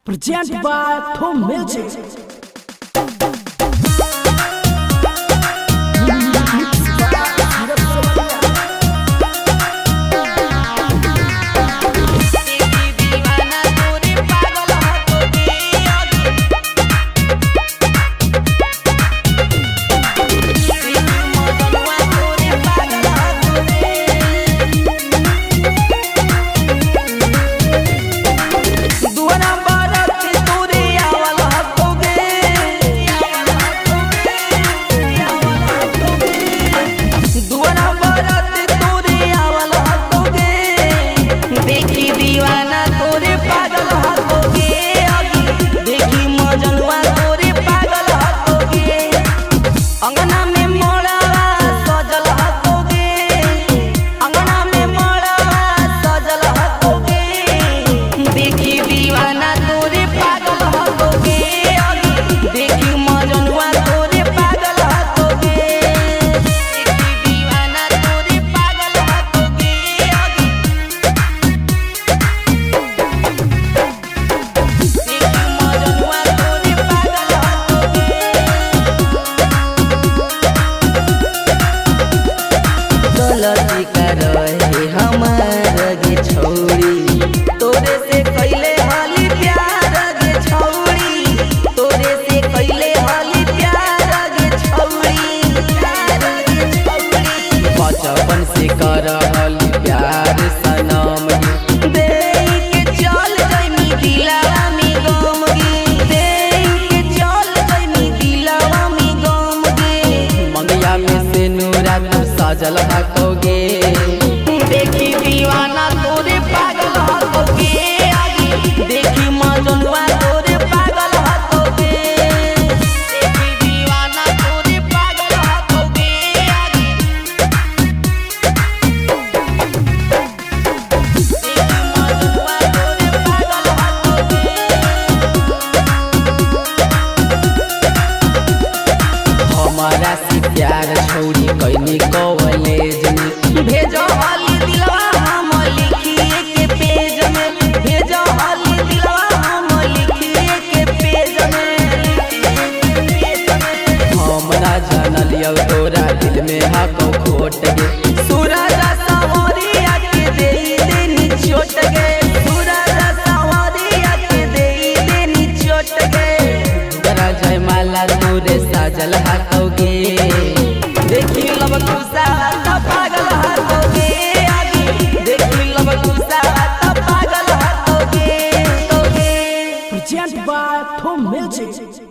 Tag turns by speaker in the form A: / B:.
A: Presented by Tom Music.
B: लड़की रहे हमार गे छौरी तोरे से कैले हाली प्यार गे छौरी तोरे से कैले हाली प्यार गे छौरी बचपन से कर हाली प्यार सनम दे के चल जइनी दिलवा में गम गे दे के चल जइनी दिलवा में गम गे मंगिया में से नूरा तू सजल हकोगे देखी दीवाना तोरे पागल हकोगे आगे देखी मजनुआ तोरे पागल हकोगे देखी दीवाना तोरे पागल हकोगे आगे देखी मजनुआ तोरे पागल हकोगे हमारा से प्यार छौरी कैनी कॉलेज में भेजो हाली दिलवा हम लिखिए के पेज में भेजो हाली दिलवा हम लिखिए के पेज में हमरा जानलियो तोरा दिल में हको खोट गे सूरज सवरिया के देई देनी चोट गे सूरज सवरिया के देई देनी चोट गे तोरा जयमाला तोरे साजल हकोगे देखी लब खुशा पागल हकोगे आगे देखी लब खुशा पागल हकोगे
A: Presented by Tom Music.